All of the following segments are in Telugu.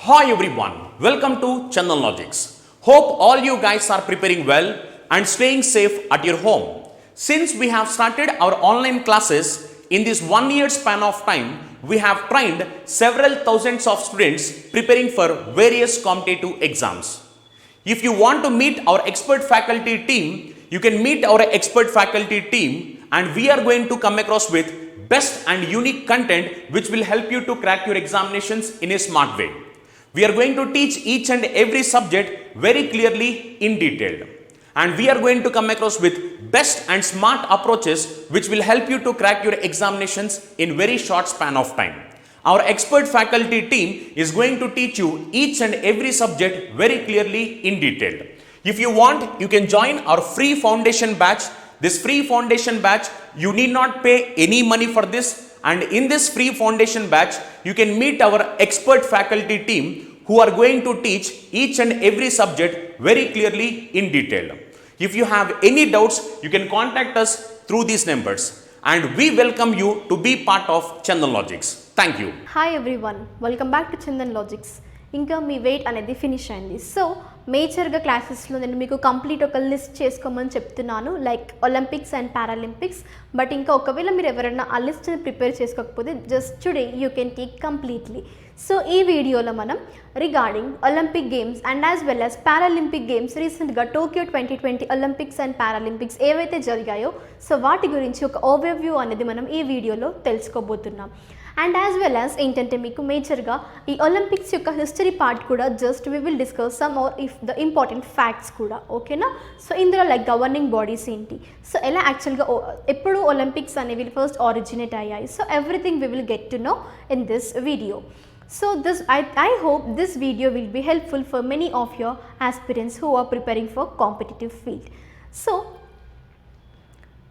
Hi everyone, welcome to Chandan Logics. Hope all you guys are preparing well and staying safe at your home. Since we have started our online classes in this 1 year span of time, we have trained several thousands of students preparing for various competitive exams. If you want to meet our expert faculty team, you can meet our expert faculty team and we are going to come across with best and unique content which will help you to crack your examinations in a smart way. We are going to teach each and every subject very clearly in detail. And we are going to come across with best and smart approaches which will help you to crack your examinations in very short span of time. Our expert faculty team is going to teach you each and every subject very clearly in detail. If you want, you can join our free foundation batch. This free foundation batch, you need not pay any money for this. And in this free foundation batch, you can meet our expert faculty team who are going to teach each and every subject very clearly in detail. If you have any doubts, you can contact us through these numbers. And we welcome you to be part of Chandan Logics. Thank you. Hi everyone, welcome back to Chandan Logics. ఇంకా మీ వెయిట్ అనేది ఫినిష్ అయింది. సో మేజర్గా క్లాసెస్లో నేను మీకు కంప్లీట్ ఒక లిస్ట్ చేసుకోమని చెప్తున్నాను, like Olympics and Paralympics. But ఇంకా ఒకవేళ మీరు ఎవరైనా ఆ లిస్ట్ని ప్రిపేర్ చేసుకోకపోతే just today you can take completely. So ఈ వీడియోలో మనం regarding Olympic games and as well as Paralympic games, రీసెంట్గా టోక్యో 2020 ఒలింపిక్స్ అండ్ పారాలింపిక్స్ ఏవైతే జరిగాయో సో వాటి గురించి ఒక ఓవర్వ్యూ అనేది మనం ఈ వీడియోలో తెలుసుకోబోతున్నాం. అండ్ యాజ్ వెల్ యాజ్ ఏంటంటే మీకు మేజర్గా ఈ ఒలింపిక్స్ యొక్క హిస్టరీ పార్ట్ కూడా just we will discuss some are if the important facts కూడా, ఓకేనా. సో ఇందులో లైక్ గవర్నింగ్ బాడీస్ ఏంటి, సో ఎలా యాక్చువల్గా ఎప్పుడు ఒలింపిక్స్ అనేవి ఫస్ట్ ఆరిజినేట్ అయ్యాయి, so everything we will get to know in this video. So I hope this video will be helpful for many of your aspirants who are preparing for competitive field. So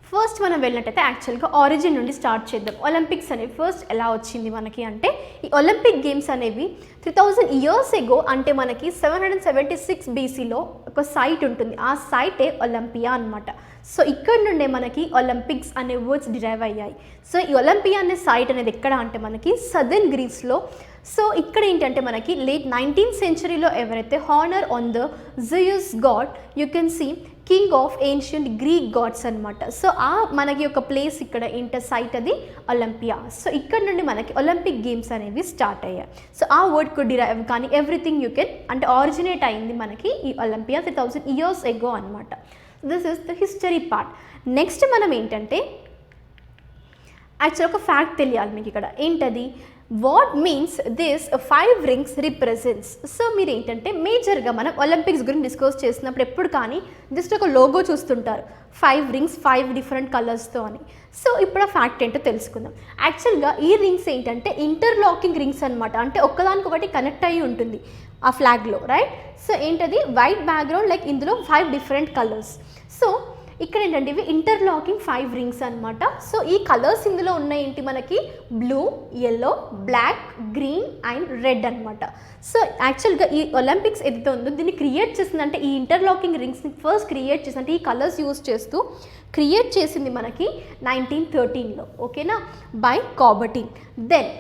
first మనం వెళ్ళినట్టయితే యాక్చువల్గా ఆరిజిన్ నుండి స్టార్ట్ చేద్దాం. ఒలింపిక్స్ అనేవి ఫస్ట్ ఎలా వచ్చింది మనకి అంటే, ఈ ఒలింపిక్ గేమ్స్ అనేవి 3000 years ఎగో, అంటే మనకి 776 BCలో ఒక సైట్ ఉంటుంది, ఆ సైటే ఒలింపియా అనమాట. సో ఇక్కడ నుండే మనకి ఒలింపిక్స్ అనే వర్డ్స్ డిరైవ్ అయ్యాయి. సో ఈ ఒలింపియా అనే సైట్ అనేది ఎక్కడ అంటే మనకి సదర్న్ గ్రీస్లో. సో ఇక్కడ ఏంటంటే మనకి లేట్ 19th centuryలో ఎవరైతే honour on the Zeus god, you can see king of ancient Greek gods అనమాట. సో ఆ మనకి ఒక ప్లేస్ ఇక్కడ ఇంటర్ సైట్ అది ఒలింపియా. సో ఇక్కడ నుండి మనకి ఒలింపిక్ గేమ్స్ అనేవి స్టార్ట్ అయ్యాయి. సో ఆ వర్డ్ కు డిరైవ్ కానీ ఎవ్రీథింగ్ యూ కెన్ అంటే ఆరిజినేట్ అయింది మనకి ఈ ఒలింపియా 3000 years ఎగో అనమాట. This is the history part. Next మనం ఏంటంటే యాక్చువల్ ఒక ఫ్యాక్ట్ తెలియాలి మీకు ఇక్కడ. ఏంటది, what means this 5 rings represents. So మీరు ఏంటంటే మేజర్గా మనం ఒలింపిక్స్ గురించి డిస్కస్ చేసినప్పుడు ఎప్పుడు కానీ జస్ట్ ఒక లోగో చూస్తుంటారు, 5 rings 5 different కలర్స్తో అని. సో ఇప్పుడు ఆ ఫ్యాక్ట్ ఏంటో తెలుసుకుందాం. యాక్చువల్గా ఈ రింగ్స్ ఏంటంటే ఇంటర్లాకింగ్ రింగ్స్ అనమాట, అంటే ఒక్కదానికొకటి కనెక్ట్ అయ్యి ఉంటుంది ఆ ఫ్లాగ్లో, రైట్. సో ఏంటది వైట్ బ్యాక్గ్రౌండ్, లైక్ ఇందులో 5 different కలర్స్. సో ఇక్కడ ఏంటంటే ఇవి ఇంటర్లాకింగ్ 5 rings అనమాట. సో ఈ కలర్స్ ఇందులో ఉన్నాయి ఏంటి మనకి, blue, yellow, black, green and red అనమాట. సో యాక్చువల్గా ఈ ఒలింపిక్స్ ఏదైతే ఉందో దీన్ని క్రియేట్ చేసిందంటే ఈ ఇంటర్లాకింగ్ రింగ్స్ని ఫస్ట్ క్రియేట్ చేసిందంటే ఈ కలర్స్ యూజ్ చేస్తూ క్రియేట్ చేసింది మనకి 1913లో, ఓకేనా, బై కాబర్టిన్. దెన్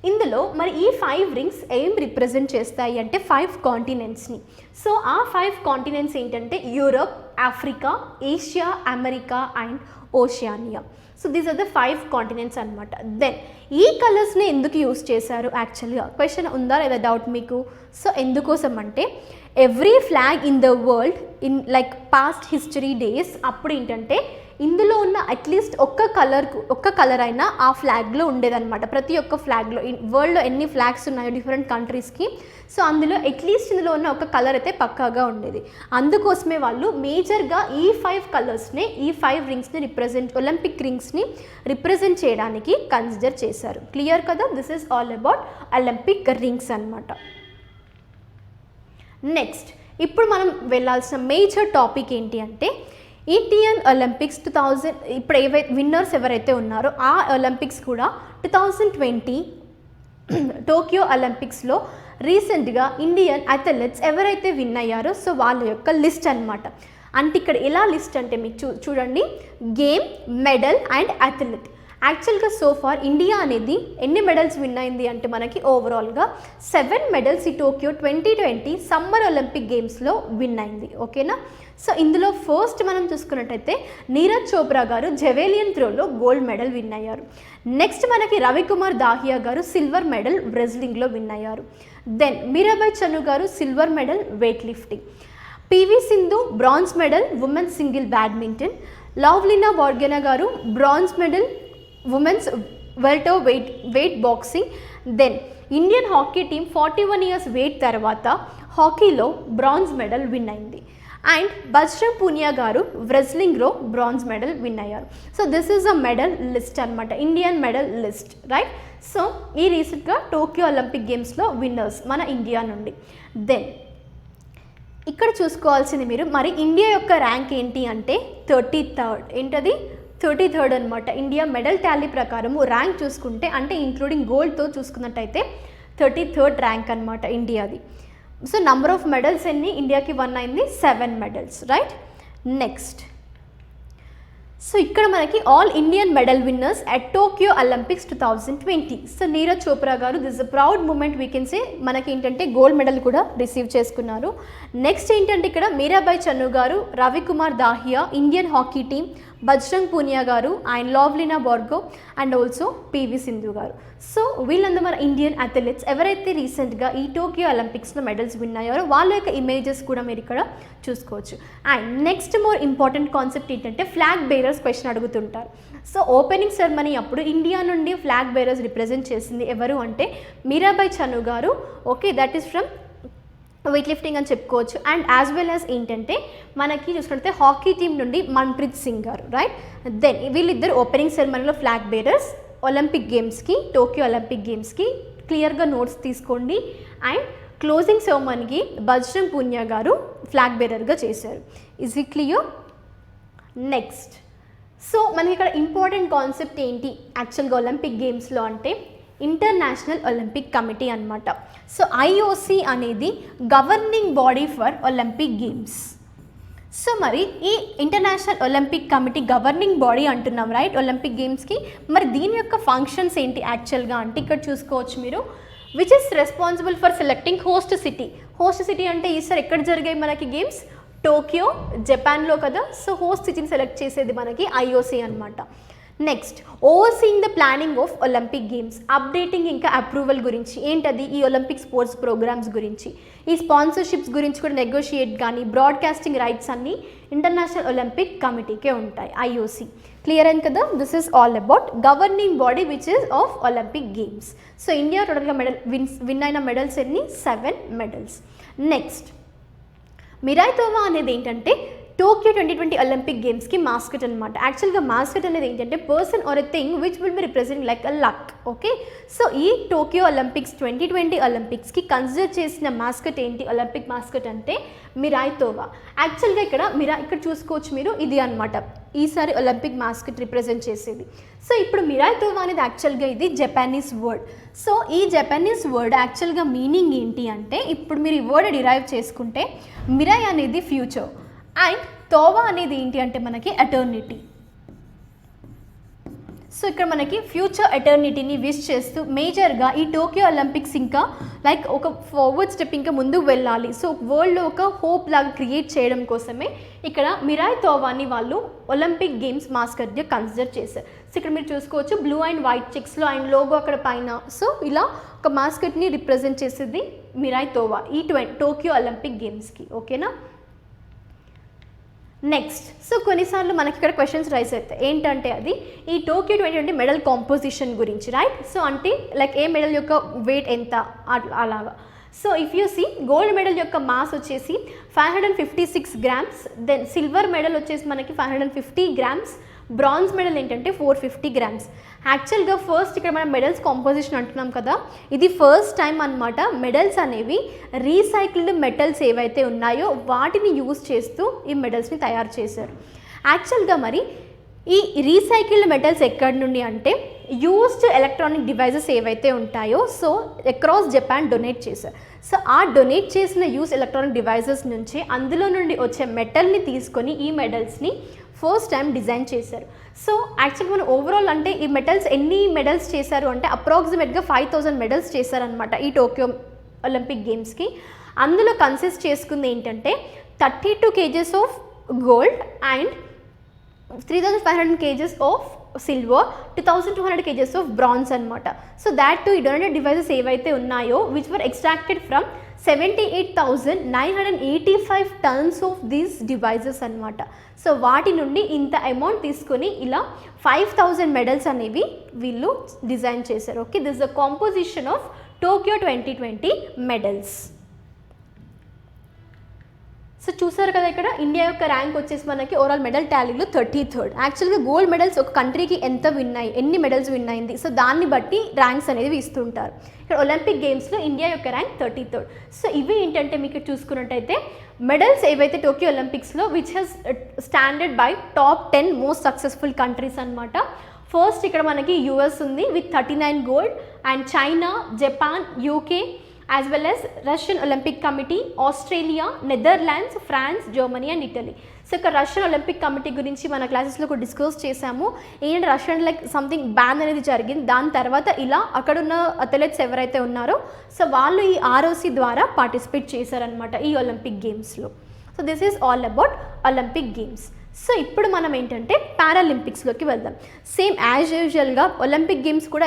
ఇందులో మరి ఈ 5 rings ఏం రిప్రజెంట్ చేస్తాయి అంటే 5 కాంటినెంట్స్ని. సో ఆ 5 కాంటినెంట్స్ ఏంటంటే Europe, Africa, Asia, America and Oceania. So these are the 5 continents అనమాట. దెన్ ఈ కలర్స్ని ఎందుకు యూజ్ చేశారు యాక్చువల్గా క్వశ్చన్ ఉందా లేదా డౌట్ మీకు. సో ఎందుకోసం అంటే every flag in the world in like past history days అప్పుడు ఏంటంటే ఇందులో ఉన్న అట్లీస్ట్ ఒక్క కలర్ అయినా ఆ ఫ్లాగ్లో ఉండేదన్నమాట. ప్రతి ఒక్క ఫ్లాగ్లో వరల్డ్లో ఎన్ని ఫ్లాగ్స్ ఉన్నాయో డిఫరెంట్ కంట్రీస్కి, సో అందులో అట్లీస్ట్ ఇందులో ఉన్న ఒక కలర్ అయితే పక్కాగా ఉండేది. అందుకోసమే వాళ్ళు మేజర్గా ఈ 5 కలర్స్ని ఈ 5 ringsని ఒలింపిక్ రింగ్స్ని రిప్రజెంట్ చేయడానికి కన్సిడర్ చేశారు. క్లియర్ కదా, this is all about Olympic rings అనమాట. నెక్స్ట్ ఇప్పుడు మనం వెళ్ళాల్సిన మేజర్ టాపిక్ ఏంటి అంటే ఇండియన్ ఒలింపిక్స్ 2000 ఇప్పుడు విన్నర్స్ ఎవరైతే ఉన్నారో ఆ ఒలింపిక్స్ కూడా 2020 టోక్యో ఒలింపిక్స్లో రీసెంట్గా ఇండియన్ అథ్లెట్స్ ఎవరైతే విన్ అయ్యారో సో వాళ్ళ యొక్క లిస్ట్ అనమాట. అంటే ఇక్కడ ఎలా లిస్ట్ అంటే మీకు చూడండి, గేమ్, మెడల్ అండ్ అథ్లెట్. యాక్చువల్గా సో ఫార్ ఇండియా అనేది ఎన్ని మెడల్స్ విన్ అయింది అంటే మనకి ఓవరాల్గా 7 మెడల్స్ ఈ టోక్యో 2020 సమ్మర్ ఒలింపిక్ గేమ్స్లో విన్ అయింది. ఓకేనా. సో ఇందులో ఫస్ట్ మనం చూసుకున్నట్టయితే నీరజ్ చోప్రా గారు జెవెలియన్ త్రోలో గోల్డ్ మెడల్ విన్ అయ్యారు. నెక్స్ట్ మనకి రవికుమార్ దాహియా గారు సిల్వర్ మెడల్ రెజ్లింగ్లో విన్ అయ్యారు. దెన్ మీరాబాయ్ చను గారు silver medal weight lifting. PV Sindhu bronze medal women's single badminton. Lovlina Borgohain గారు bronze medal women's welter weight boxing. Then Indian hockey team 41 years wait తర్వాత హాకీలో బ్రాంజ్ మెడల్ విన్ అయింది. అండ్ బజ్రంగ్ పూనియా గారు రెజ్లింగ్లో బ్రాంజ్ మెడల్ విన్ అయ్యారు. So this is a medal list అనమాట, Indian medal list, right. So ఈ రీసెంట్గా టోక్యో ఒలింపిక్ గేమ్స్లో విన్నర్స్ మన ఇండియా నుండి. దెన్ ఇక్కడ చూసుకోవాల్సింది మీరు మరి ఇండియా యొక్క ర్యాంక్ ఏంటి అంటే 33rd. ఏంటది 33rd అనమాట. ఇండియా మెడల్ టాలీ ప్రకారము ర్యాంక్ చూసుకుంటే అంటే ఇంక్లూడింగ్ గోల్డ్తో చూసుకున్నట్టయితే 33rd ర్యాంక్ అనమాట ఇండియాది. సో నంబర్ ఆఫ్ మెడల్స్ ఎన్ని ఇండియాకి 1 అయింది 7 మెడల్స్, రైట్. నెక్స్ట్ సో ఇక్కడ మనకి all Indian medal winners at Tokyo Olympics 2020. So Neeraj Chopra గారు this a proud moment we can say, మనకి ఏంటంటే గోల్డ్ మెడల్ కూడా రిసీవ్ చేసుకున్నారు. నెక్స్ట్ ఏంటంటే ఇక్కడ మీరాబాయ్ చను గారు, Ravikumar Dahiya Indian hockey team, Bajrang Punia గారు and Lovlina Borgohain and also PV Sindhu గారు. సో వీళ్ళందరూ మన ఇండియన్ అథ్లెట్స్ ఎవరైతే రీసెంట్గా ఈ టోక్యో ఒలింపిక్స్లో మెడల్స్ విన్ అయ్యారో వాళ్ళ యొక్క ఇమేజెస్ కూడా మీరు ఇక్కడ చూసుకోవచ్చు. And next more important concept ఏంటంటే ఫ్లాగ్ బేరర్స్ క్వశ్చన్ అడుగుతుంటారు. సో ఓపెనింగ్ సెరమనీ అప్పుడు ఇండియా నుండి ఫ్లాగ్ బేరర్స్ రిప్రజెంట్ చేసింది ఎవరు అంటే మీరాబాయ్ చను గారు. Okay, that is from weight lifting అని చెప్పుకోవచ్చు. అండ్ యాజ్ వెల్ యాజ్ ఏంటంటే మనకి చూసుకుంటే హాకీ టీం నుండి మన్ప్రీత్ సింగ్ గారు, రైట్. దెన్ వీళ్ళిద్దరు ఓపెనింగ్ సెరమనీలో ఫ్లాగ్ బేరర్స్ ఒలింపిక్ గేమ్స్కి, టోక్యో ఒలింపిక్ గేమ్స్కి. క్లియర్గా నోట్స్ తీసుకోండి. అండ్ క్లోజింగ్ సెరమనీకి బజ్రంగ్ పూనియా గారు ఫ్లాగ్ బేరర్గా చేశారు. Is it clear? Next so మనకి ఇక్కడ ఇంపార్టెంట్ కాన్సెప్ట్ ఏంటి యాక్చువల్గా ఒలింపిక్ గేమ్స్లో అంటే ఇంటర్నేషనల్ ఒలింపిక్ కమిటీ అనమాట. సో ఐఓసి అనేది governing body for Olympic games. So మరి ఈ international Olympic committee governing body అంటున్నాం, రైట్, ఒలింపిక్ గేమ్స్కి. మరి దీని యొక్క ఫంక్షన్స్ ఏంటి యాక్చువల్గా అంటే ఇక్కడ చూసుకోవచ్చు మీరు, which is responsible for selecting host city. Host city అంటే ఈసారి ఎక్కడ జరిగాయి మనకి గేమ్స్? టోక్యో, జపాన్లో కదా. సో హోస్ట్ సిటీని సెలెక్ట్ చేసేది మనకి ఐఓసి అనమాట. Next overseeing the planning of Olympic games, updating ఇంకా అప్రూవల్ గురించి ఏంటది ఈ ఒలింపిక్ స్పోర్ట్స్ ప్రోగ్రామ్స్ గురించి, ఈ స్పాన్సర్షిప్స్ గురించి కూడా నెగోషియేట్ కానీ బ్రాడ్కాస్టింగ్ రైట్స్ అన్నీ ఇంటర్నేషనల్ ఒలింపిక్ కమిటీకే ఉంటాయి, ఐఓసి. క్లియర్ అయింది కదా. This is all about governing body which is of Olympic games. So India టోటల్గా విన్ అయిన మెడల్స్ ఎన్ని? 7 మెడల్స్. నెక్స్ట్ మిరాయ్ తోవా అనేది ఏంటంటే టోక్యో 2020 ఒలింపిక్ గేమ్స్కి మాస్కట్ అనమాట. యాక్చువల్గా మాస్కట్ అనేది ఏంటంటే person are a thing which will be represent like a luck. Okay, so ఈ టోక్యో ఒలింపిక్స్ 2020 ఒలింపిక్స్కి కన్సిడర్ చేసిన మాస్కట్ ఏంటి? ఒలింపిక్ మాస్కట్ అంటే మిరాయ్ తోవా. యాక్చువల్గా ఇక్కడ చూసుకోవచ్చు మీరు, ఇది అనమాట ఈసారి ఒలింపిక్ మాస్కట్ రిప్రజెంట్ చేసేది. సో ఇప్పుడు మిరాయ్ తోవా అనేది యాక్చువల్గా ఇది జపానీస్ వర్డ్. సో ఈ జపానీస్ వర్డ్ యాక్చువల్గా మీనింగ్ ఏంటి అంటే ఇప్పుడు మీరు ఈ వర్డ్ డిరైవ్ చేసుకుంటే మిరాయ్ అనేది ఫ్యూచర్ అండ్ తోవా అనేది ఏంటి అంటే మనకి ఎటర్నిటీ. సో ఇక్కడ మనకి ఫ్యూచర్ ఎటర్నిటీని విష్ చేస్తూ మేజర్గా ఈ టోక్యో ఒలింపిక్స్ ఇంకా లైక్ ఒక ఫార్వర్డ్ స్టెప్ ఇంకా ముందుకు వెళ్ళాలి. సో వరల్డ్లో ఒక హోప్ లాగా క్రియేట్ చేయడం కోసమే ఇక్కడ మిరాయ్ తోవాని వాళ్ళు ఒలింపిక్ గేమ్స్ మాస్కట్గా కన్సిడర్ చేశారు. సో ఇక్కడ మీరు చూసుకోవచ్చు బ్లూ అండ్ వైట్ చెక్స్లో అండ్ లోగో అక్కడ పైన. సో ఇలా ఒక మాస్కట్ని రిప్రజెంట్ చేసేది మిరాయ్ తోవా ఈ టోక్యో ఒలింపిక్ గేమ్స్కి. ఓకేనా. నెక్స్ట్ సో కొన్నిసార్లు మనకి ఇక్కడ క్వశ్చన్స్ రైజ్ అవుతాయి ఏంటంటే అది ఈ టోక్యో 2020 మెడల్ కాంపోజిషన్ గురించి, రైట్. సో అంటే లైక్ ఏ మెడల్ యొక్క వెయిట్ ఎంత అలాగా. So if you see gold medal యొక్క మాస్ వచ్చేసి 556 గ్రామ్స్. దెన్ సిల్వర్ మెడల్ వచ్చేసి మనకి 550 గ్రామ్స్. బ్రాంజ్ మెడల్ ఏంటంటే 450 గ్రామ్స్. యాక్చువల్గా ఫస్ట్ ఇక్కడ మనం మెడల్స్ కాంపోజిషన్ అంటున్నాం కదా, ఇది ఫస్ట్ టైం అనమాట మెడల్స్ అనేవి రీసైకిల్డ్ మెటల్స్ ఏవైతే ఉన్నాయో వాటిని యూజ్ చేస్తూ ఈ మెడల్స్ని తయారు చేశారు. యాక్చువల్గా మరి ఈ రీసైకిల్డ్ మెటల్స్ ఎక్కడి నుండి అంటే యూస్డ్ ఎలక్ట్రానిక్ డివైజెస్ ఏవైతే ఉంటాయో సో అక్రాస్ జపాన్ డొనేట్ చేశారు. సో ఆ డొనేట్ చేసిన యూస్ ఎలక్ట్రానిక్ డివైజెస్ నుంచి అందులో నుండి వచ్చే మెటల్ని తీసుకొని ఈ మెడల్స్ని ఫస్ట్ టైం డిజైన్ చేశారు. సో యాక్చువల్గా మనం ఓవరాల్ అంటే ఈ ఎన్ని మెడల్స్ చేశారు అంటే అప్రాక్సిమేట్గా 5000 మెడల్స్ చేశారనమాట ఈ టోక్యో ఒలింపిక్ గేమ్స్కి. అందులో కన్సిస్ట్ చేసుకుంది ఏంటంటే 32 kgs of gold and 3500 kgs of silver, 2200 kgs of bronze అనమాట. సో దాట్ టు ఈ డొనేటెడ్ డివైజెస్ ఏవైతే ఉన్నాయో which were extracted from 78,985 tons of these devices అనమాట. సో వాటి నుండి ఇంత అమౌంట్ తీసుకొని ఇలా 5000 మెడల్స్ అనేవి వీళ్ళు డిజైన్ చేశారు. Okay, this the composition of Tokyo 2020 medals. So చూసారు కదా ఇక్కడ ఇండియా యొక్క ర్యాంక్ వచ్చేసి మనకి ఓవరాల్ మెడల్ టాలీలో 33rd. యాక్చువల్గా గోల్డ్ మెడల్స్ ఒక కంట్రీకి ఎంత ఎన్ని మెడల్స్ విన్ అయింది, సో దాన్ని బట్టి ర్యాంక్స్ అనేది ఇస్తుంటారు. ఇక్కడ ఒలింపిక్ గేమ్స్లో ఇండియా యొక్క ర్యాంక్ 33rd. సో ఇవి ఏంటంటే మీకు చూసుకున్నట్టయితే మెడల్స్ ఏవైతే టోక్యో ఒలింపిక్స్లో which has standard by top 10 most successful countries అనమాట. ఫస్ట్ ఇక్కడ మనకి యూఎస్ ఉంది with 39 gold and China, Japan, UK as well as Russian Olympic Committee, Australia, Netherlands, France, Germany and Italy. So ఇక్కడ రష్యన్ ఒలింపిక్ కమిటీ గురించి మన క్లాసెస్లో కూడా డిస్కస్ చేసాము. ఏంటంటే రష్యన్ సంథింగ్ బ్యాన్ అనేది జరిగింది. దాని తర్వాత ఇలా అక్కడున్న అథ్లెట్స్ ఎవరైతే ఉన్నారో సో వాళ్ళు ఈ ROC ద్వారా పార్టిసిపేట్ చేశారనమాట ఈ ఒలింపిక్ గేమ్స్లో. So this is all about Olympic games. So ఇప్పుడు మనం ఏంటంటే పారాలింపిక్స్లోకి వెళ్దాం. సేమ్ యాజ్ యూజువల్గా ఒలింపిక్ గేమ్స్ కూడా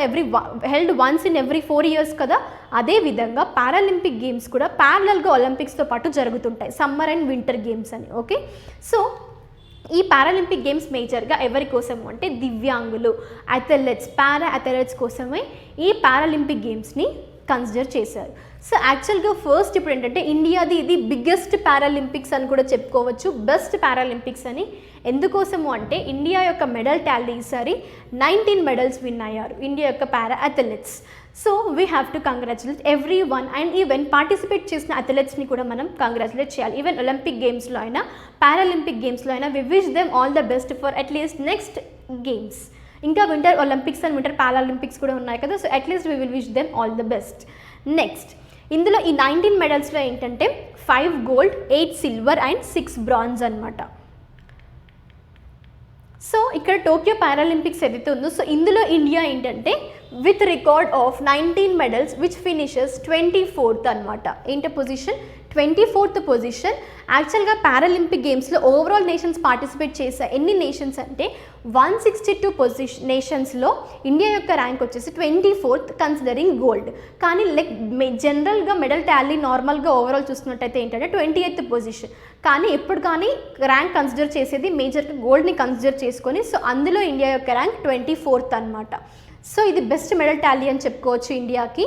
held once in every 4 years కదా, అదేవిధంగా పారాలింపిక్ గేమ్స్ కూడా ప్యారలల్గా ఒలింపిక్స్తో పాటు జరుగుతుంటాయి, సమ్మర్ అండ్ వింటర్ గేమ్స్ అని. ఓకే, సో ఈ పారాలింపిక్ గేమ్స్ మేజర్గా ఎవరి కోసము అంటే దివ్యాంగులు, అథ్లెట్స్, పారా అథ్లెట్స్ కోసమే ఈ పారాలింపిక్ గేమ్స్ని కన్సిడర్ చేశారు. సో యాక్చువల్గా ఫస్ట్ ఇప్పుడు ఏంటంటే ఇండియాది ఇది బిగ్గెస్ట్ పారాలింపిక్స్ అని కూడా చెప్పుకోవచ్చు, బెస్ట్ పారాలింపిక్స్ అని. ఎందుకోసము అంటే ఇండియా యొక్క మెడల్ టాలీ ఈసారి 19 మెడల్స్ విన్ అయ్యారు ఇండియా యొక్క para athletes. So we have to congratulate every one and even participate చేసిన అథ్లెట్స్ని కూడా మనం కంగ్రాచులేట్ చేయాలి. ఈవెన్ ఒలింపిక్ గేమ్స్లో అయినా పారాలింపిక్ గేమ్స్లో అయినా we wish them all the best for at least next games. ఇంకా winter Olympics and winter Paralympics కూడా ఉన్నాయి కదా, so at least we will wish them all the best. Next ఇందులో ఈ 19 మెడల్స్లో ఏంటంటే 5 గోల్డ్, 8 సిల్వర్ అండ్ 6 బ్రాంజ్ అనమాట. సో ఇక్కడ టోక్యో పారాలింపిక్స్ ఏదైతే ఉందో సో ఇందులో ఇండియా ఏంటంటే with record of 19 medals which finishes 24th అనమాట. ఏంటో పొజిషన్ 24th పొజిషన్. యాక్చువల్గా పారాలింపిక్ గేమ్స్లో ఓవరాల్ నేషన్స్ పార్టిసిపేట్ చేసే ఎన్ని నేషన్స్ అంటే 162 నేషన్స్లో ఇండియా యొక్క ర్యాంక్ వచ్చేసి 24th కన్సిడరింగ్ గోల్డ్. కానీ జనరల్గా మెడల్ టాలీ నార్మల్గా ఓవరాల్ చూసుకున్నట్టయితే ఏంటంటే 28th పొజిషన్. కానీ ఎప్పుడు కానీ ర్యాంక్ కన్సిడర్ చేసేది మేజర్గా గోల్డ్ని కన్సిడర్ చేసుకొని, సో అందులో ఇండియా యొక్క ర్యాంక్ 24th అనమాట. సో ఇది బెస్ట్ మెడల్ టాలీ అని చెప్పుకోవచ్చు ఇండియాకి.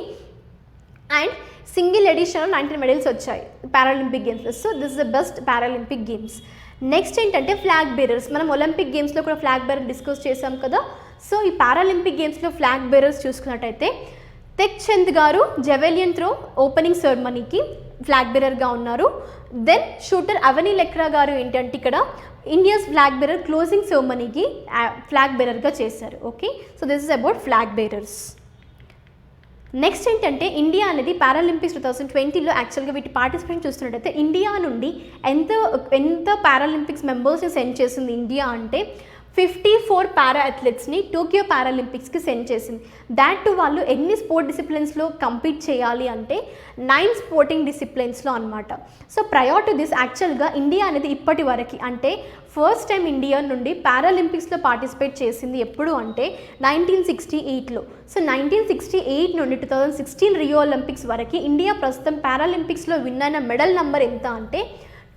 అండ్ సింగిల్ ఎడిషన్లో 19 మెడల్స్ వచ్చాయి పారాలింపిక్ గేమ్స్లో. So this is the best Paralympic games. Next ఏంటంటే ఫ్లాగ్ బేరర్స్. మనం ఒలింపిక్ గేమ్స్లో కూడా ఫ్లాగ్ బేరర్ డిస్కస్ చేసాం కదా, సో ఈ పారాలింపిక్ గేమ్స్లో ఫ్లాగ్ బేరర్స్ చూసుకున్నట్టయితే తెక్ చంద్ గారు జెవెలియన్ త్రో ఓపెనింగ్ సెరమనీకి ఫ్లాగ్ బేరర్గా ఉన్నారు. దెన్ షూటర్ అవని లెక్రా గారు ఏంటంటే ఇక్కడ ఇండియాస్ ఫ్లాగ్ బేరర్ క్లోజింగ్ సెరమనీకి ఫ్లాగ్ బేరర్గా చేశారు. Okay, so this is about flag bearers. Next ఏంటంటే ఇండియా అనేది పారాలింపిక్స్ 2020లో యాక్చువల్గా వీటి పార్టిసిపేషన్ చూస్తున్నట్టయితే ఇండియా నుండి ఎంత పారాలింపిక్స్ మెంబర్స్ని సెండ్ చేసింది ఇండియా అంటే 54 పారా అథ్లెట్స్ని టోక్యో పారాలింపిక్స్కి సెండ్ చేసింది. దాట్ టు వాళ్ళు ఎన్ని స్పోర్ట్ డిసిప్లిన్స్లో కంపీట్ చేయాలి అంటే 9 స్పోర్టింగ్ డిసిప్లిన్స్లో అనమాట. సో ప్రయర్ టు దిస్ యాక్చువల్గా ఇండియా అనేది ఇప్పటి వరకు అంటే ఫస్ట్ టైం ఇండియా నుండి పారాలింపిక్స్లో పార్టిసిపేట్ చేసింది ఎప్పుడు అంటే 1968లో. సో 1968 నుండి 2016 రియో ఒలింపిక్స్ వరకు ఇండియా ప్రస్తుతం పారాలింపిక్స్లో విన్ అయిన మెడల్ నెంబర్ ఎంత అంటే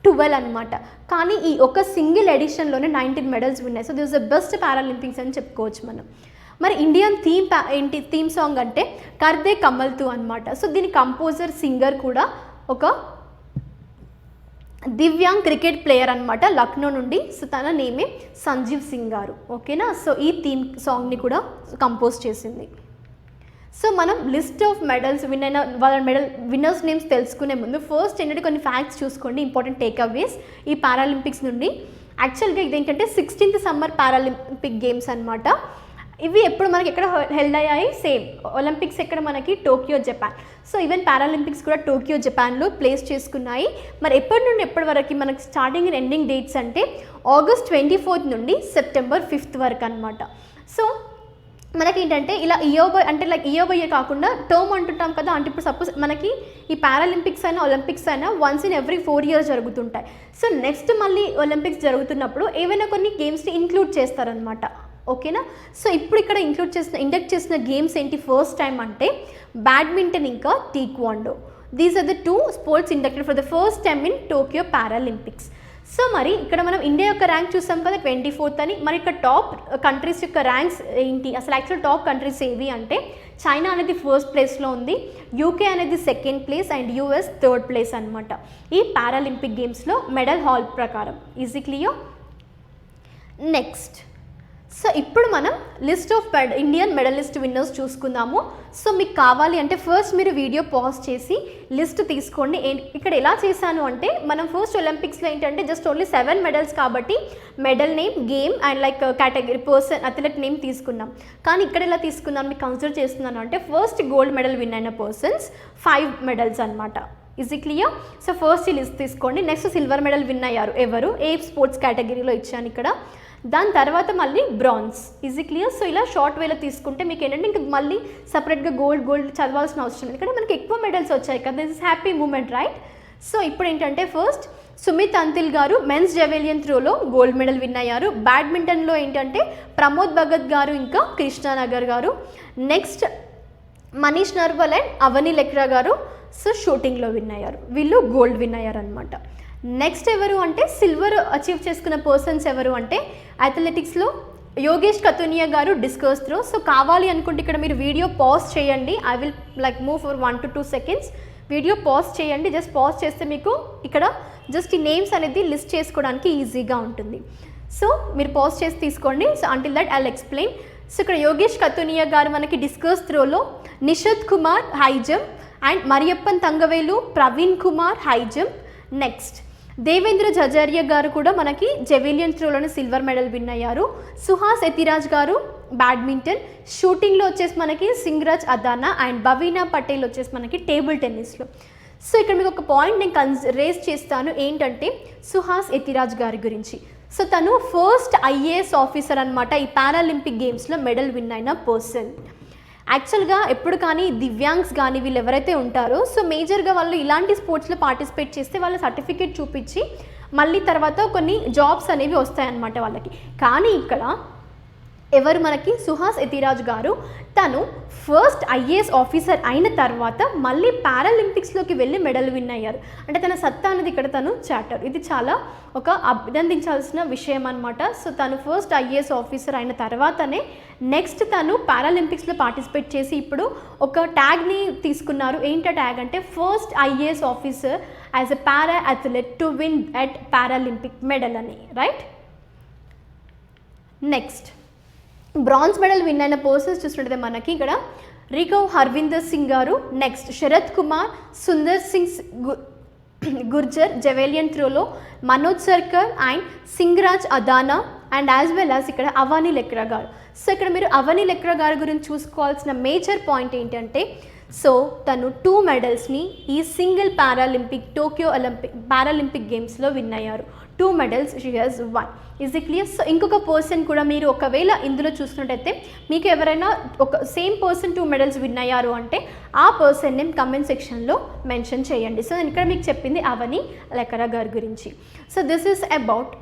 12 అనమాట. కానీ ఈ ఒక సింగిల్ ఎడిషన్లోనే 19 మెడల్స్ విన్నాయి. So this the best Paralympics అని చెప్పుకోవచ్చు మనం. మరి ఇండియన్ థీమ్ సాంగ్ అంటే కర్దే కమల్ తు అనమాట. సో దీని కంపోజర్ సింగర్ కూడా ఒక దివ్యాంగ్ క్రికెట్ ప్లేయర్ అనమాట లక్నో నుండి. సో తన నేమే సంజీవ్ సింగ్ గారు. ఓకేనా, సో ఈ థీమ్ సాంగ్ని కూడా కంపోజ్ చేసింది. సో మనం లిస్ట్ ఆఫ్ మెడల్స్ వాళ్ళ విన్నర్స్ నేమ్స్ తెలుసుకునే ముందు ఫస్ట్ ఏంటంటే కొన్ని ఫ్యాక్ట్స్ చూసుకోండి, ఇంపార్టెంట్ టేక్అవేస్ ఈ పారాలింపిక్స్ నుండి. యాక్చువల్గా ఇదేంటంటే 16th సమ్మర్ పారాలింపిక్ గేమ్స్ అనమాట. ఇవి ఎప్పుడు మనకి ఎక్కడ హెల్డ్ అయ్యాయి? సేమ్ ఒలింపిక్స్ ఎక్కడ మనకి? Tokyo, Japan. So even Paralympics కూడా టోక్యో, జపాన్లో ప్లేస్ చేసుకున్నాయి. మరి ఎప్పటి నుండి ఎప్పటి వరకు మనకి స్టార్టింగ్ అండ్ ఎండింగ్ డేట్స్ అంటే ఆగస్ట్ 24 నుండి సెప్టెంబర్ 5 వరకు అనమాట. సో మనకి ఏంటంటే ఇలా ఇయర్ బై ఇయర్ కాకుండా టర్మ్ అంటుంటాం కదా. అంటే ఇప్పుడు సపోజ్ మనకి ఈ పారాలింపిక్స్ అయినా ఒలింపిక్స్ అయినా వన్స్ ఇన్ ఎవ్రీ 4 years జరుగుతుంటాయి. సో నెక్స్ట్ మళ్ళీ ఒలింపిక్స్ జరుగుతున్నప్పుడు ఏవైనా కొన్ని గేమ్స్ని ఇంక్లూడ్ చేస్తారనమాట. ఓకేనా? సో ఇప్పుడు ఇక్కడ ఇండక్ట్ చేసిన గేమ్స్ ఏంటి ఫస్ట్ టైం అంటే బ్యాడ్మింటన్ ఇంకా taekwondo. These are the 2 sports inducted for the first time in Tokyo Paralympics. So మరి ఇక్కడ మనం ఇండియా యొక్క ర్యాంక్ చూసాం కదా 24th అని. మరి ఇక్కడ టాప్ కంట్రీస్ యొక్క ర్యాంక్స్ ఏంటి? అసలు యాక్చువల్ టాప్ కంట్రీస్ ఏవి అంటే చైనా అనేది ఫస్ట్ ప్లేస్లో ఉంది, యూకే అనేది second place and US third place అనమాట ఈ పారాలింపిక్ గేమ్స్లో మెడల్ హాల్ ప్రకారం. Is clear? నెక్స్ట్ సో ఇప్పుడు మనం list of Indian medalist winners చూసుకుందాము. సో మీకు కావాలి అంటే ఫస్ట్ మీరు వీడియో పాజ్ చేసి లిస్ట్ తీసుకోండి. ఇక్కడ ఎలా చేశాను అంటే మనం ఫస్ట్ ఒలింపిక్స్లో ఏంటంటే జస్ట్ ఓన్లీ 7 medals కాబట్టి medal name, game and like category, person, athlete name తీసుకున్నాం. కానీ ఇక్కడ ఎలా తీసుకున్నాను మీకు కన్సిడర్ చేస్తున్నాను అంటే ఫస్ట్ గోల్డ్ మెడల్ విన్ అయిన పర్సన్స్ 5 medals అనమాట. Is it clear? So first ఈ లిస్ట్ తీసుకోండి. నెక్స్ట్ సిల్వర్ మెడల్ విన్ అయ్యారు ఎవరు? ఏ స్పోర్ట్స్ కేటగిరీలో ఇచ్చాను ఇక్కడ. దాని తర్వాత మళ్ళీ బ్రాంజ్. Easy clear? సో ఇలా షార్ట్ వేలో తీసుకుంటే మీకు ఏంటంటే ఇంక మళ్ళీ సపరేట్గా గోల్డ్ చదవాల్సిన అవసరం లేదు. ఇక్కడ మనకి ఎక్కువ మెడల్స్ వచ్చాయి కదా. This is happy moment, right? So ఇప్పుడు ఏంటంటే ఫస్ట్ సుమిత్ అంతిల్ గారు మెన్స్ జెవెలియన్ త్రోలో గోల్డ్ మెడల్ విన్ అయ్యారు. బ్యాడ్మింటన్లో ఏంటంటే ప్రమోద్ భగత్ గారు ఇంకా కృష్ణానగర్ గారు. నెక్స్ట్ మనీష్ నర్వల్ అండ్ అవని లెక్రా గారు సో షూటింగ్లో విన్ అయ్యారు. వీళ్ళు గోల్డ్ విన్ అయ్యారు అనమాట. నెక్స్ట్ ఎవరు అంటే సిల్వర్ అచీవ్ చేసుకున్న పర్సన్స్ ఎవరు అంటే అథ్లెటిక్స్లో యోగేష్ కతునియా గారు డిస్కస్ త్రో. సో కావాలి అనుకుంటే ఇక్కడ మీరు వీడియో పాజ్ చేయండి. I will like move for 1 to 2 seconds. Video pause చేయండి. జస్ట్ పాజ్ చేస్తే మీకు ఇక్కడ జస్ట్ ఈ నేమ్స్ అనేది లిస్ట్ చేసుకోవడానికి ఈజీగా ఉంటుంది. సో మీరు పాజ్ చేసి తీసుకోండి. So until that I will explain. So ఇక్కడ యోగేష్ కతునియా గారు మనకి డిస్కస్ త్రోలో, Nishad Kumar high jump and Mariyappan Thangavelu Praveen Kumar high jump. Next Devendra Jhajharia గారు కూడా మనకి జెవెలియన్ త్రోలోనే సిల్వర్ మెడల్ విన్ అయ్యారు. సుహాస్ ఎతిరాజ్ గారు బ్యాడ్మింటన్, షూటింగ్లో వచ్చేసి మనకి సింగరాజ్ అదానా అండ్ బవీనా పటేల్ వచ్చేసి మనకి టేబుల్ టెన్నిస్లో. సో ఇక్కడ మీకు ఒక పాయింట్ నేను రేస్ చేస్తాను ఏంటంటే సుహాస్ ఎతిరాజ్ గారి గురించి. సో తను ఫస్ట్ IAS ఆఫీసర్ అనమాట ఈ పారాలింపిక్ గేమ్స్లో మెడల్ విన్ అయిన పర్సన్. యాక్చువల్గా ఎప్పుడు కానీ దివ్యాంగ్స్ కానీ వీళ్ళు ఎవరైతే ఉంటారో సో మేజర్గా వాళ్ళు ఇలాంటి స్పోర్ట్స్లో పార్టిసిపేట్ చేస్తే వాళ్ళ సర్టిఫికేట్ చూపించి మళ్ళీ తర్వాత కొన్ని జాబ్స్ అనేవి వస్తాయన్నమాట వాళ్ళకి. కానీ ఇక్కడ ఎవరు మనకి సుహాస్ ఎతిరాజ్ గారు తను ఫస్ట్ IAS ఆఫీసర్ అయిన తర్వాత మళ్ళీ పారాలింపిక్స్లోకి వెళ్ళి మెడల్ విన్ అయ్యారు. అంటే తన సత్తా అనేది ఇక్కడ తను చాటారు. ఇది చాలా ఒక అభినందించాల్సిన విషయం అనమాట. సో తను ఫస్ట్ IAS ఆఫీసర్ అయిన తర్వాతనే నెక్స్ట్ తను పారాలింపిక్స్లో పార్టిసిపేట్ చేసి ఇప్పుడు ఒక ట్యాగ్ని తీసుకున్నారు. ఏంటో ట్యాగ్ అంటే first IAS officer as a para athlete to win at Paralympic medal అని, right? Next bronze medal win అయిన పర్సన్స్ చూసినట్టయితే మనకి ఇక్కడ రికవ్ హర్విందర్ సింగ్ గారు, నెక్స్ట్ శరత్ కుమార్, సుందర్ సింగ్ గుర్జర్ జెవెలియన్ త్రోలో, Manoj Sarkar and Singhraj Adhana and as well as ఇక్కడ అవని లెక్రా గారు. సో ఇక్కడ మీరు అవని లెక్రా గారి గురించి చూసుకోవాల్సిన మేజర్ పాయింట్ ఏంటంటే సో తను 2 medalsని ఈ సింగిల్ టోక్యో పారాలింపిక్ గేమ్స్లో విన్ అయ్యారు. 2 medals she has one. Is it clear? So ఇంకొక పర్సన్ కూడా మీరు ఒకవేళ ఇందులో చూసినట్టయితే మీకు ఎవరైనా ఒక సేమ్ పర్సన్ 2 medals విన్ అయ్యారు అంటే ఆ పర్సన్ నేమ్ కమెంట్ సెక్షన్లో మెన్షన్ చేయండి. సో నేను ఇక్కడ మీకు చెప్పింది అవని లెక్రా గారి గురించి. So this is about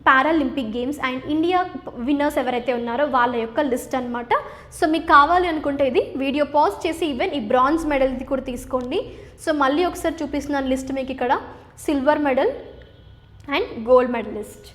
Paralympic games and India winners ఎవరైతే ఉన్నారో వాళ్ళ యొక్క లిస్ట్ అనమాట. సో మీకు కావాలి అనుకుంటే ఇది వీడియో పాజ్ చేసి ఈవెన్ ఈ బ్రాంజ్ మెడల్ది కూడా తీసుకోండి. సో మళ్ళీ ఒకసారి చూపిస్తున్నాను లిస్ట్ మీకు ఇక్కడ silver medal and gold medalist.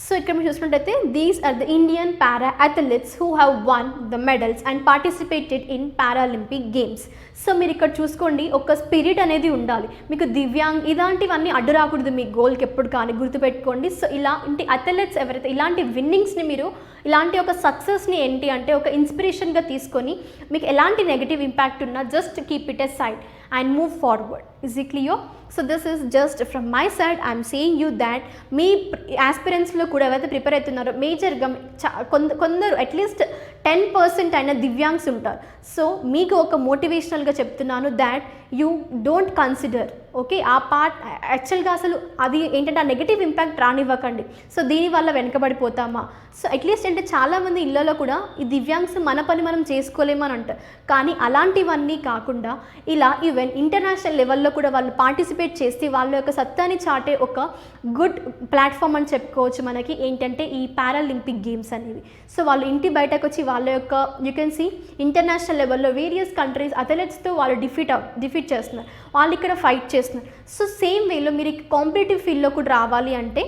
So ఇక్కడ మీరు చూసినట్టయితే these are the Indian para athletes who have won the medals and participated in paralympic games. So మీరు ఇక్కడ చూసుకోండి ఒక స్పిరిట్ అనేది ఉండాలి. మీకు దివ్యాంగ్ ఇలాంటివన్నీ అడ్డు రాకూడదు మీ గోల్కి ఎప్పుడు కానీ గుర్తుపెట్టుకోండి. సో ఇలాంటి అథ్లెట్స్ ఎవరైతే ఇలాంటి విన్నింగ్స్ని మీరు ఇలాంటి ఒక సక్సెస్ని ఏంటి అంటే ఒక ఇన్స్పిరేషన్గా తీసుకొని మీకు ఎలాంటి నెగిటివ్ ఇంపాక్ట్ ఉన్నా just keep it a side and move forward. Is it clear? So this is just from my side, I am saying you that మీ ఆస్పిరెంట్స్లో కూడా ఎవరైతే ప్రిపేర్ అవుతున్నారో మేజర్గా కొందరు అట్లీస్ట్ 10% అయిన దివ్యాంగ్స్ ఉంటారు. సో మీకు ఒక మోటివేషనల్గా చెప్తున్నాను that you don't consider, okay, ఆ పార్ట్ యాక్చువల్గా అసలు అది ఏంటంటే ఆ నెగిటివ్ ఇంపాక్ట్ రానివ్వకండి. సో దీనివల్ల వెనకబడిపోతామా? సో అట్లీస్ట్ అంటే చాలామంది ఇళ్ళలో కూడా ఈ దివ్యాంగ్స్ మన పని మనం చేసుకోలేమని అంటారు. కానీ అలాంటివన్నీ కాకుండా ఇలా ఈవెన్ ఇంటర్నేషనల్ లెవెల్లో కూడా వాళ్ళు పార్టిసిపేట్ చేసి వాళ్ళ యొక్క సత్తాని చాటే ఒక గుడ్ ప్లాట్ఫామ్ అని చెప్పుకోవచ్చు మనకి ఏంటంటే ఈ పారాలింపిక్ గేమ్స్ అనేవి. సో వాళ్ళు ఇంటి బయటకు వచ్చి వాళ్ళ యొక్క యూ కెన్ సీ ఇంటర్నేషనల్ లెవెల్లో వేరియస్ కంట్రీస్ అథ్లెట్స్తో వాళ్ళు డిఫీట్ చేస్తున్నారు, వాళ్ళు ఇక్కడ ఫైట్ చేస్తున్నారు. సో సేమ్ వేలో మీరు కాంపిటేటివ్ ఫీల్డ్లో కూడా రావాలి అంటే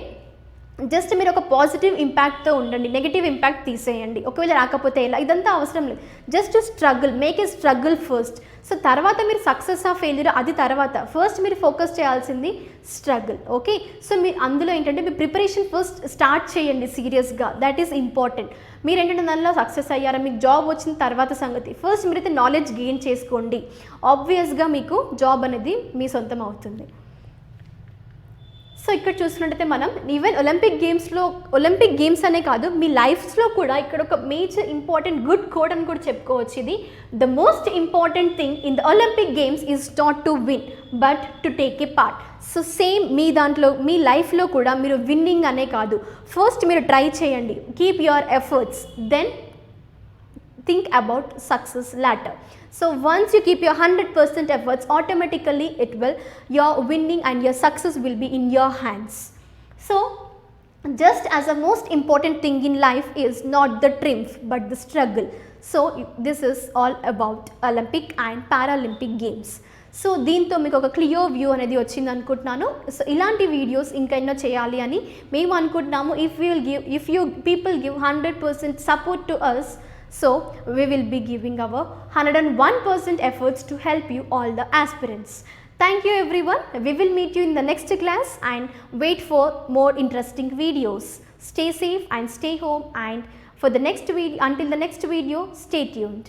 జస్ట్ మీరు ఒక పాజిటివ్ ఇంపాక్ట్తో ఉండండి, నెగిటివ్ ఇంపాక్ట్ తీసేయండి. ఒకవేళ రాకపోతే ఎలా, ఇదంతా అవసరం లేదు. Just struggle, make a struggle first. So తర్వాత మీరు సక్సెస్ ఆ ఫెయిల్యూర్ అది తర్వాత, ఫస్ట్ మీరు ఫోకస్ చేయాల్సింది స్ట్రగుల్. ఓకే, సో మీరు అందులో ఏంటంటే మీ ప్రిపరేషన్ ఫస్ట్ స్టార్ట్ చేయండి సీరియస్గా, దట్ ఈస్ ఇంపార్టెంట్. మీరు ఏంటంటే దానిలో సక్సెస్ అయ్యారా, మీకు జాబ్ వచ్చిన తర్వాత సంగతి, ఫస్ట్ మీరైతే నాలెడ్జ్ గెయిన్ చేసుకోండి. ఆబ్వియస్గా మీకు జాబ్ అనేది మీ సొంతం అవుతుంది. సో ఇక్కడ చూసినట్టయితే మనం ఈవెన్ ఒలింపిక్ గేమ్స్ అనే కాదు మీ లైఫ్స్లో కూడా ఇక్కడ ఒక మేజర్ ఇంపార్టెంట్ గుడ్ కోడ్ అని కూడా చెప్పుకోవచ్చు. ఇది the most important thing in the Olympic games is not to win but to take a part. So same మీ దాంట్లో మీ లైఫ్లో కూడా మీరు విన్నింగ్ అనే కాదు, ఫస్ట్ మీరు ట్రై చేయండి, keep your efforts, then think about success later. So once you keep your 100% efforts, automatically your winning and your success will be in your hands. So just as the most important thing in life is not the triumph but the struggle. So this is all about Olympic and Paralympic games. So దీంతో మీకు ఒక క్లియర్ వ్యూ అనేది వచ్చింది అనుకుంటున్నాను. సో ఇలాంటి వీడియోస్ ఇంకా ఎన్నో చేయాలి అని మేము అనుకుంటున్నాము. If you people give 100% support to us, so we will be giving our 101% efforts to help you all the aspirants. Thank you everyone. We will meet you in the next class and wait for more interesting videos. Stay safe and stay home, and for the next video, until the next video, stay tuned.